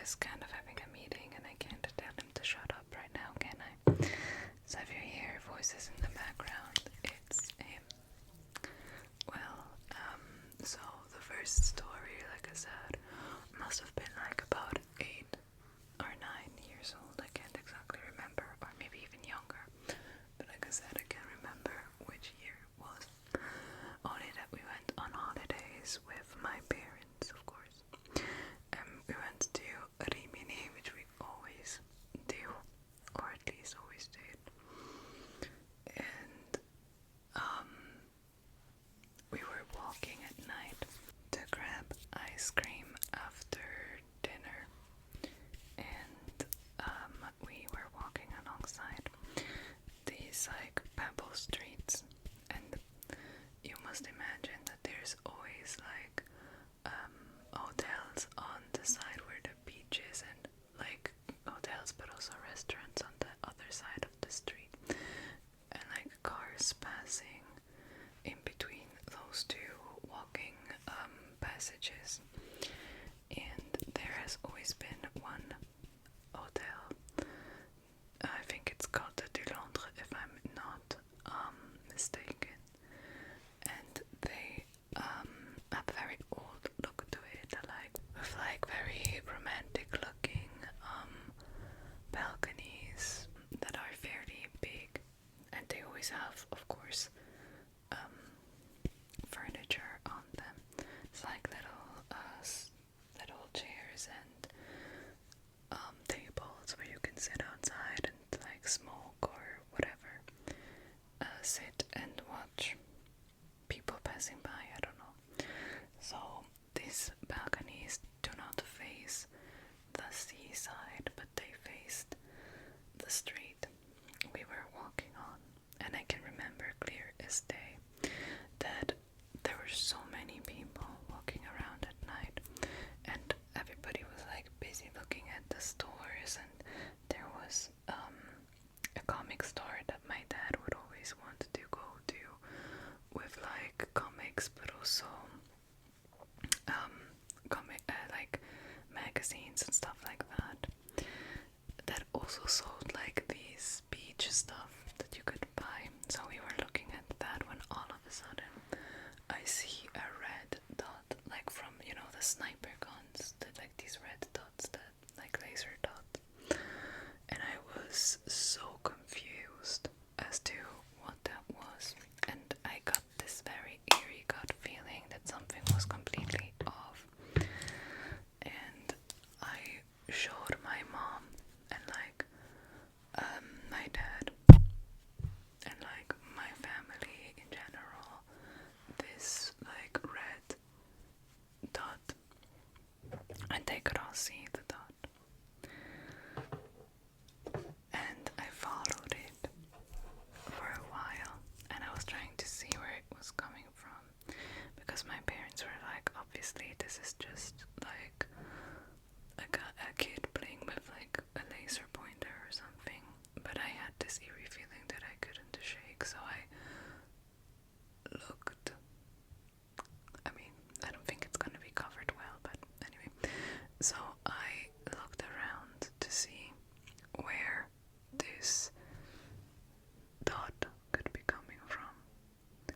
is kind of having a meeting and I can't tell him to shut up right now, can I? So if you hear voices in the background, it's him. Well, so the first story, like I said, must have been like about 8 or 9 years old. I can't exactly remember, or maybe even younger. But like I said, I can't remember which year it was. Only that we went on holidays with my parents, of course. We went to Rimini, which we always do, or at least always did. And we were walking at night to grab ice cream after dinner, and we were walking alongside these like pebble streets, and you must imagine that there's always like hotels on the side where the beach is, and like hotels but also restaurants on the other side of the street, and like cars passing in between those two walking passages. And there has always been one hotel, I think it's called the Du Londres if I'm not mistaken, and they have a very old look to it, like with like very romantic looking balconies that are fairly big, and they always have, of course, furniture on them. It's like little chairs and tables where you can sit outside and like smoke or whatever, sit and watch people passing by. I don't know. So these balconies do not face the seaside, but they faced the street we were walking on, and I can remember clear as day that there were so many people walking around at night, and everybody was like busy looking at the stores, and there was a comic store that my dad would always want to go to with like comics, but also like magazines and stuff like that, that also sold like these beach stuff that you could buy. So we were looking at that when all of a sudden I see a red dot, like from, the sniper guns, like these red dots, that like laser dots, and I was so confused as to what that was, and I got this very eerie gut feeling that something was completely off, and I showed my mom and like my dad and like my family in general this like red dot, and they could all see the dot, and I followed it for a while, and I was trying to see where it was coming from, because my parents were like, obviously this is just like a kid playing with like a laser pointer or something, but I had this eerie feeling that I couldn't shake, so I looked. I mean, I don't think it's gonna be covered well, but anyway, so I looked around to see where this dot could be coming from,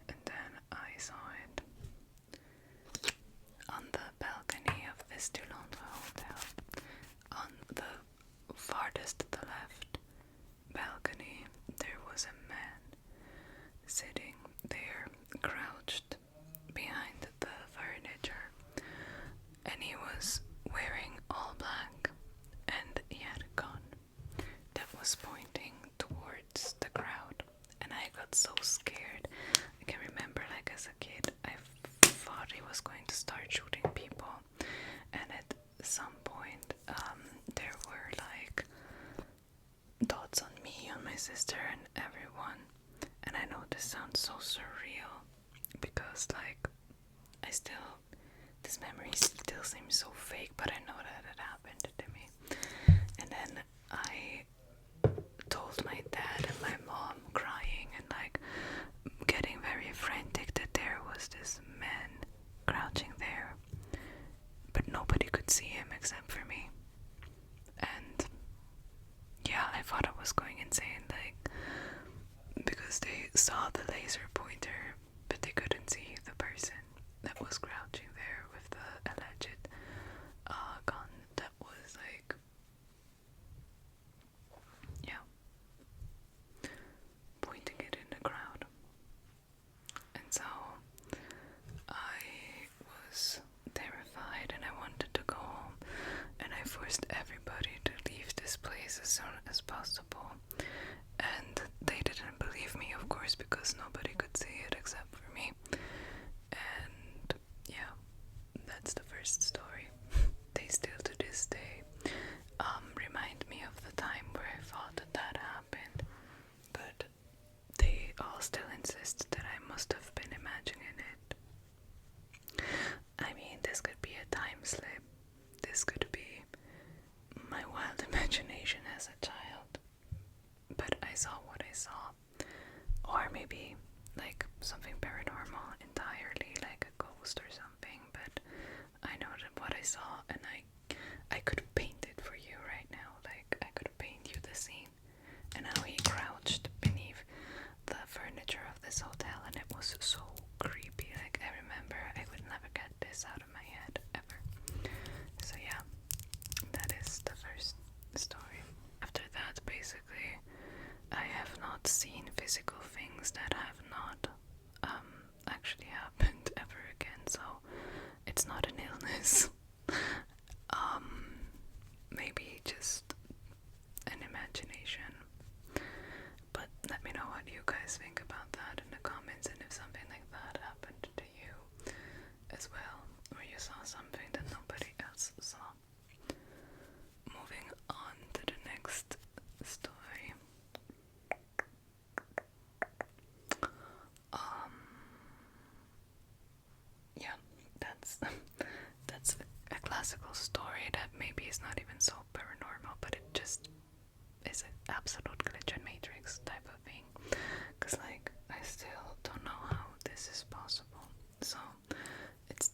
and then I saw it on the balcony of this Du Londres hotel, on the farthest to the left balcony. There was a man sitting there, crouched behind the furniture, and he was wearing all black, and he had a gun that was pointing towards the crowd, and I got so scared. I can remember, like as a kid, I thought he was going to start shooting people, and at some point there were like dots on me, on my sister, and everyone. And I know this sounds so surreal, because like this memory still seems so fake, but I know that it happened to me. And then I told my dad and my mom, crying and like getting very frantic, that there was this man crouching there, but nobody could could see him except for me. And yeah, I thought I was going insane, like, because they saw the laser pointer, but they couldn't see the person that was crouching there with the alleged gun that was like, yeah, pointing it in the crowd. And so I was terrified and I wanted to go home, and I forced everybody to leave this place as soon as possible. And they didn't believe me, of course, because nobody could see it except for me. And yeah, that's the first story. They still to this day remind me of the time where I thought that that happened, but they all still insist that I must have been imagining it. I mean, this could be a time slip. This could be my wild imagination as a child. But I saw what I saw. Or maybe like something paranormal entirely, like a ghost or something. But I know that what I saw, and I could paint it for you right now. Like, I could paint you the scene and how he crouched beneath the furniture of this hotel, and it was so creepy. Like, I remember I would never get this out of my head ever. So yeah, that is the first story. After that, basically, I have not seen physical things that have not actually happened ever again, so it's not an illness. Maybe just an imagination. But let me know what you guys think about that in the comments, and if something like that happened to you as well, or you saw something that nobody else saw. Moving on to the next story. Yeah, that's a classical story that maybe is not even so paranormal, but it just is an absolute glitch in Matrix type of thing. Cause like, I still don't know how this is possible. So it's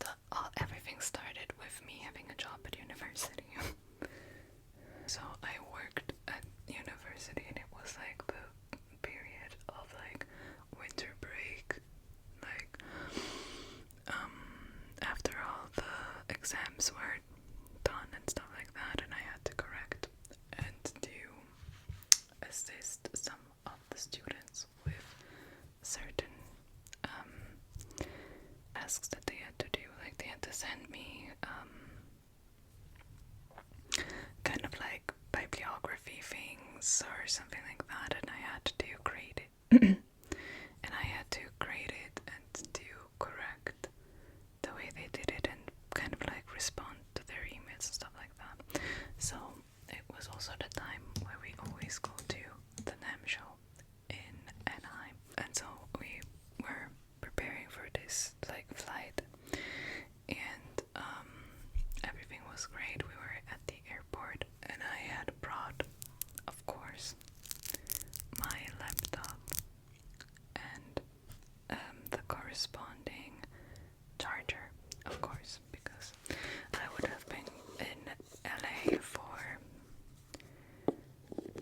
everything started with me having a job at university. So I worked at university, and it was like the period of like winter break, like after all the exams were done and stuff like that, and I had to correct and to assist some of the students with certain tasks that they had to do. Like, they had to send me kind of like bibliography things or something like that, and I had to grade it. And I had to grade it and to correct the way they did it and kind of like respond to their emails and stuff like that. So it was also the time where we always go to the NAM show in Anaheim, and so we were preparing for this like flight, and everything was great. We were at the airport, and I had brought, of course, my laptop and the corresponding charger, of course, because I would have been in LA for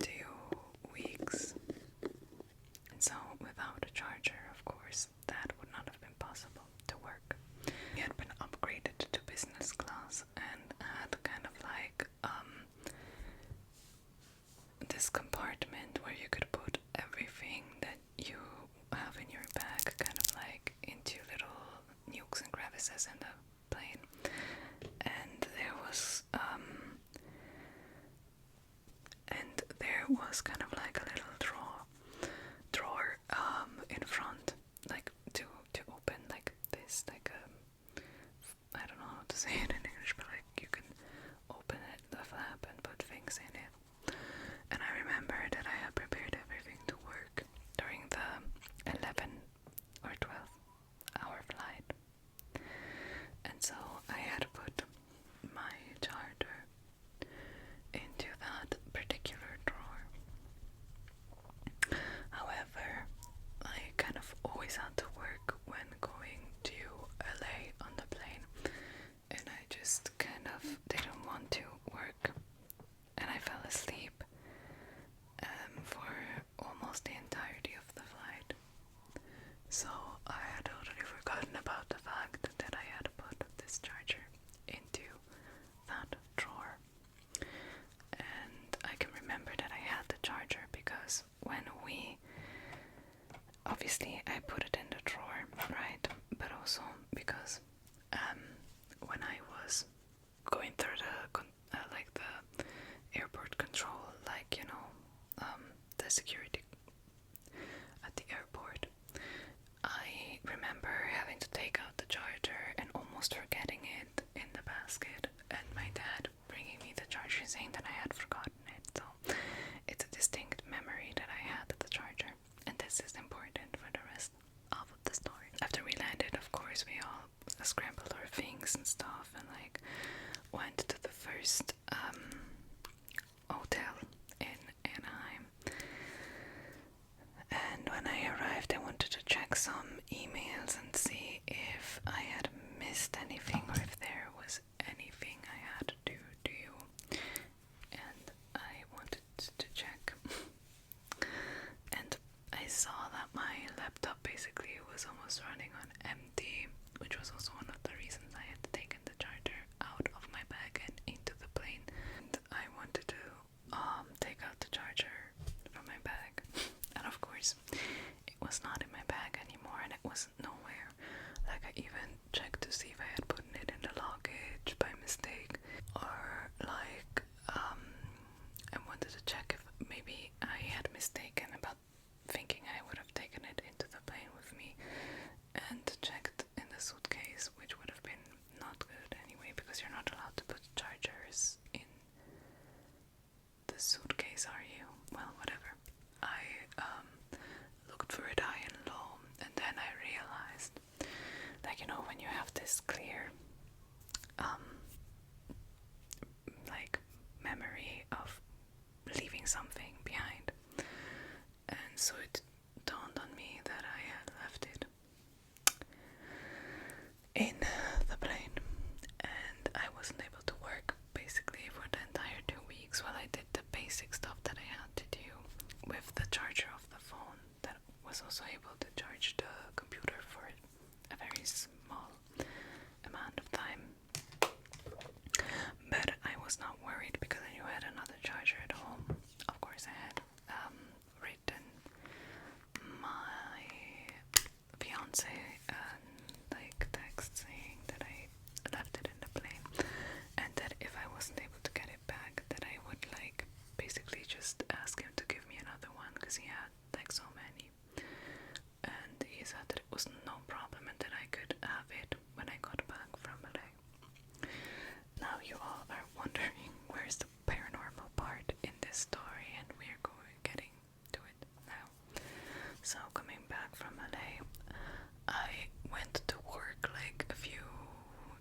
2 weeks, and so without a charger, of course, that would not have been possible to work. We had been upgraded to business class and had kind of like this compartment where you could put everything that you have in your bag, kind of like into little nooks and crevices in the plane. And there was kind of like a little drawer in front, like to open like this, like I don't know how to say it in English, but like you can open it, the flap, and put things in it. And I remember that I had prepared everything to work during the 11 or 12-hour flight. And so I had put my charger into that particular drawer. remember having to take out the charger and almost forgetting it in the basket, and my dad bringing me the charger saying that I had forgotten it. So it's a distinct memory that I had the charger, and this is important for the rest of the story. After we landed, of course, we all scrambled our things and stuff, and like went to the first hotel in Anaheim. And when I arrived, I wanted to check some emails and see if I had missed anything or if there was anything I had to do. And I wanted to check. And I saw that my laptop basically was almost running on empty, which was also one of the reasons I had taken the charger out of my bag and into the plane. And I wanted to take out the charger from my bag, and of course it was not in my bag anymore, and it was nowhere. Like, I even checked to see if I had put it in the luggage by mistake, or like I wanted to check if maybe I had mistaken about thinking I would have taken it into the plane with me, and checked in the suitcase, which would have been not good anyway, because you're not allowed to put chargers in the suitcase, are you? Well, whatever. I looked for it high and low, and then I realized, like, you know, when you have this clear like memory of leaving something behind, and so it dawned on me that I had left it in the plane, and I wasn't able to work basically for the entire 2 weeks while I did the basic stuff that I had to do with the charger of the phone that was also able to charge the computer for a very small amount of time. But I was not worried because I knew I had another charger at home. Of course, I had written my fiance like text saying that I left it in the plane, and that if I wasn't able to get it back, that I would like basically just ask him to give me another one, because he had like so many, and he said that it was no problem and that I could have it when I got back from LA. Now you all are wondering where's the paranormal part in this story, and we're getting to it now. So coming back from LA, I went to work like a few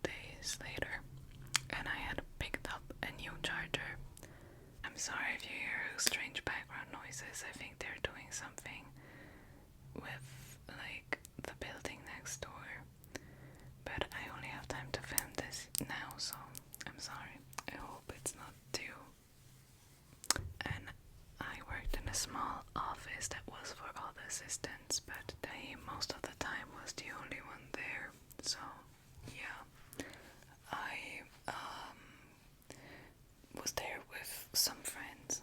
days later, and I had picked up a new charger. I'm sorry if you hear strange background noises. I think they're doing something with like the building next door, but I only have time to film this now, so I'm sorry. I hope it's not too. And I worked in a small office that was for all the assistants, but they most of the time was the only one there. So yeah, I was there with some friends,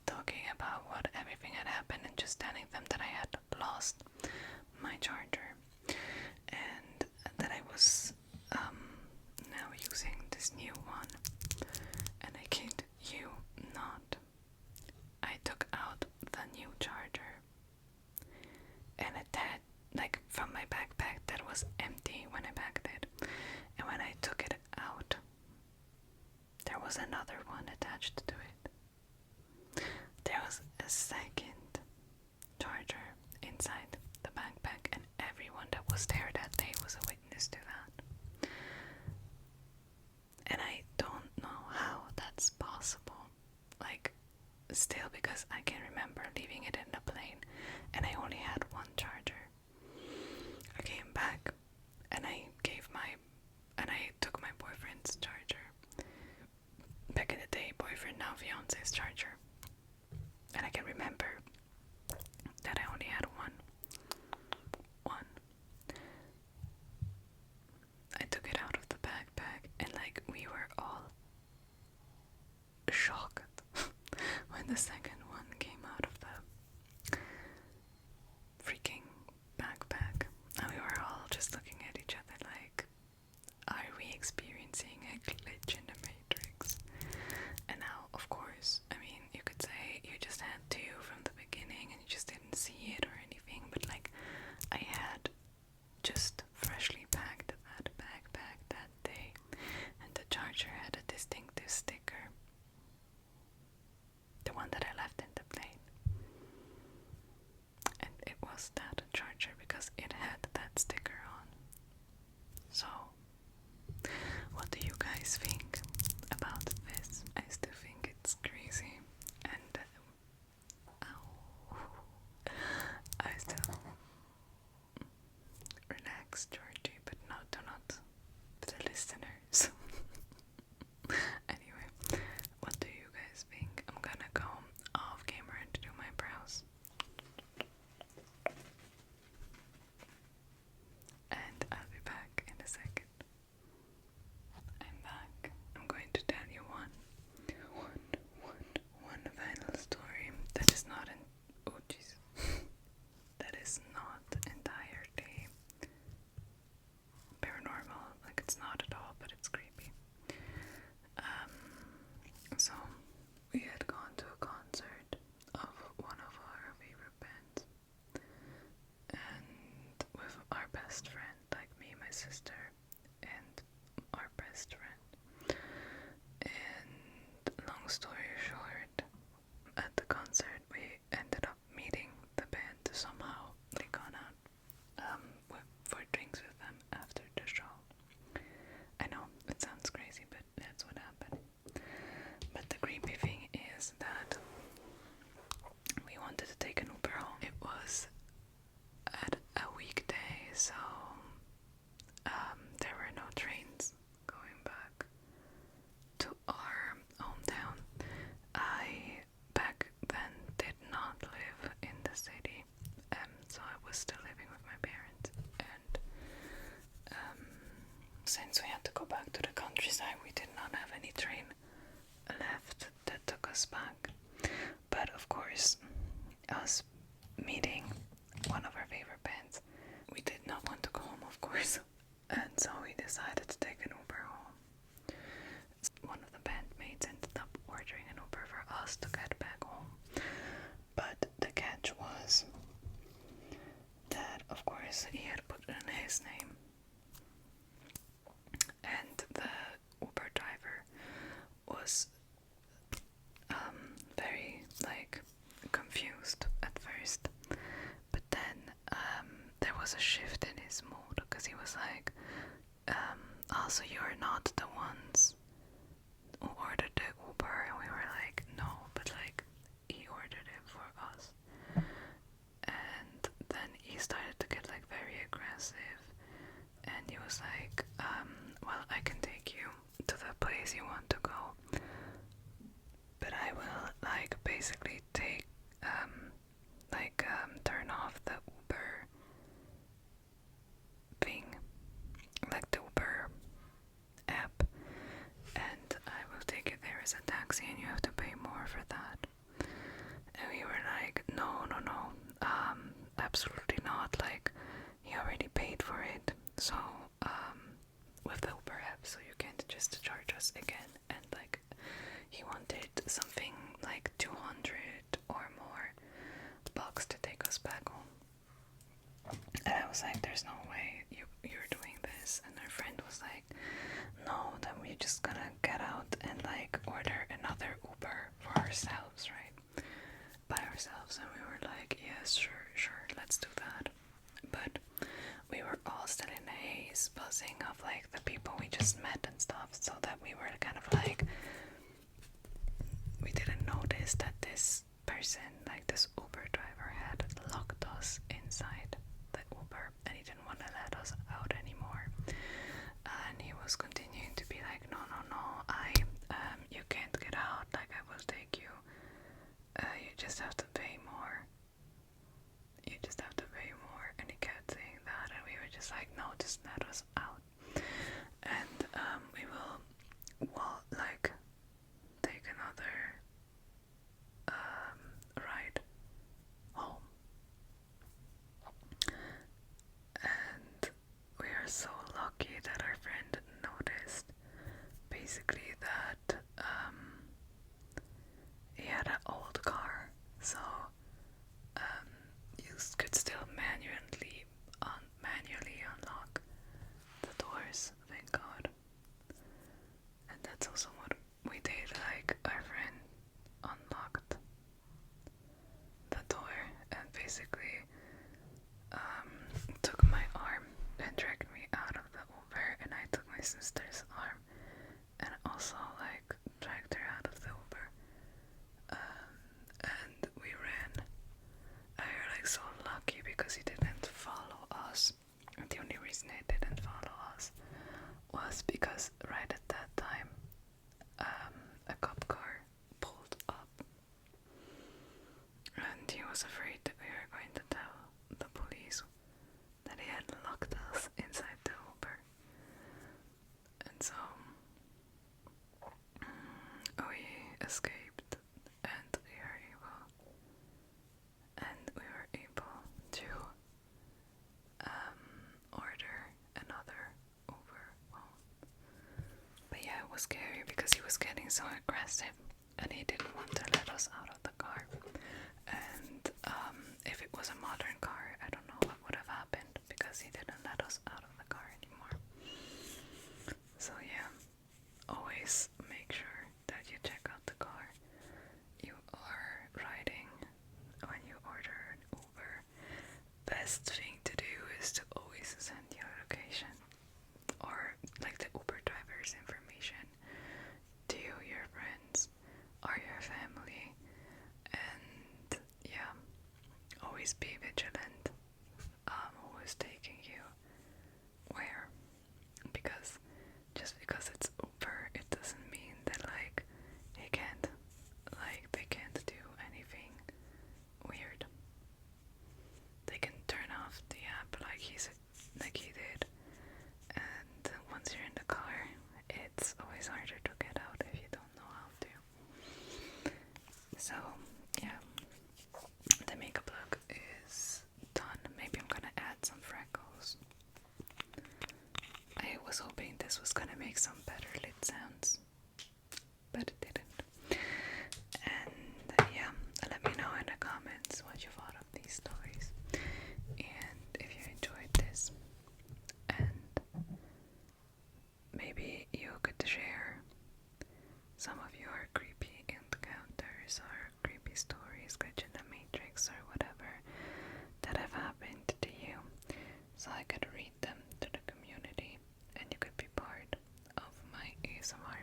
talking about what everything had happened and just telling them that I had lost my charger, and that I was now using this new one. And I kid you not, I took out the new charger, and it had, like, from my backpack that was empty when I packed it, and when I took it out, there was another one attached to it. There was a second charger inside the backpack, and everyone that was there that day was a witness to that. And I don't know how that's possible. Like, still, because I can remember leaving it in the plane, and I only had one charger. I came back, and I took my boyfriend's charger. Back in the day, boyfriend, now fiance's charger. And I can remember that I only had one. I took it out of the backpack, and like, we were all shocked when the second one came out of the freaking next Georgie, but no, do not the listeners. Anyway, what do you guys think? I'm gonna go off camera and do my brows. And I'll be back in a second. I'm back. I'm going to tell you one final story that is not oh jeez. That is not entirely paranormal. Like, it's not at all, but it's creepy. So we had gone to a concert of one of our favorite bands, and with our best friend, like me, my sister, and our best friend. And long story short, at the concert we ended up meeting the band somehow. They gone out for drinks with them after the show. I know, it sounds crazy, but that's what happened. But the creepy thing is that we wanted to take an Uber home. It was at a weekday, so there were no trains going back to our hometown. I back then did not live in the city, so I was still living with my parents, and since we had to go back to the countryside, we did not have any train left that took us back. But of course, us meeting one of our favorite bands, we did not want to go home, of course, and so we decided to take an Uber home. One of the bandmates ended up ordering an Uber for us to get back home, but the catch was that, of course, he had put in his name, and the Uber driver was very confused at first, but then there was a shift in his mood, because he was like, also, you're not the ones who ordered the Uber, and we were like, no, but he ordered it for us. And then he started to get very aggressive, and he was like, well, I can take you to the place you want to go, but I will basically take turn off the Uber thing, the Uber app, and I will take you there as a taxi, and you have to pay more for that. And we were like, no, absolutely not, he already paid for it, so with the Uber app, so you can't just charge us again. And he wanted something like 200 or more bucks to take us back home. And I was like, there's no way you're doing this. And our friend was like, no, then we're just gonna get out and order another Uber for ourselves, right? By ourselves. And we were like, yes, sure, let's do that. But we were all still in the haze, buzzing of the people we just met and stuff, so that we were kind of we didn't notice that this person, this Uber driver, had locked us inside the Uber, and he didn't want to let us out anymore. And he was continuing to be like, no, you can't get out, I will take you. You just have to pay more. And he kept saying that, and we were just like, no, just let us out. And we will take another ride home. And we are so lucky that our friend noticed basically that he had an old car, so you could still manually unlock the doors, thank God. And that's also what we did. Our friend unlocked the door and basically took my arm and dragged me out of the Uber, and I took my sister's arm and also reason it didn't follow us was because right at that time, a cop car pulled up, and he was afraid that we were going to tell the police that he had locked us inside the Uber. And so we escaped, and we were able to order another Uber. But yeah, it was scary because he was getting so aggressive, and he didn't want to let us out of the car. And if it was a modern car, I don't know what would have happened, because he didn't let us out of the car anymore. So yeah, always make sure that you check out the car you are riding when you order an Uber. Best thing to do is to always send your location, or like the Uber driver's information, to your friends or your family. And yeah, always be vigilant who is taking you where, because just because it's Uber, it doesn't mean that they can't do anything weird. They can turn off the app like he did, and once you're in the car, it's always harder to get out if you don't know how to. So yeah, the makeup look is done. Maybe I'm gonna add some freckles. I was hoping this was gonna make some better lip sounds, but it didn't. And yeah, let me know in the comments what you thought of these stories, and if you enjoyed this, and maybe you could share some of your creepy encounters or creepy stories, glitch in the matrix or whatever that have happened to you, so I could read them to the community and you could be part of my ASMR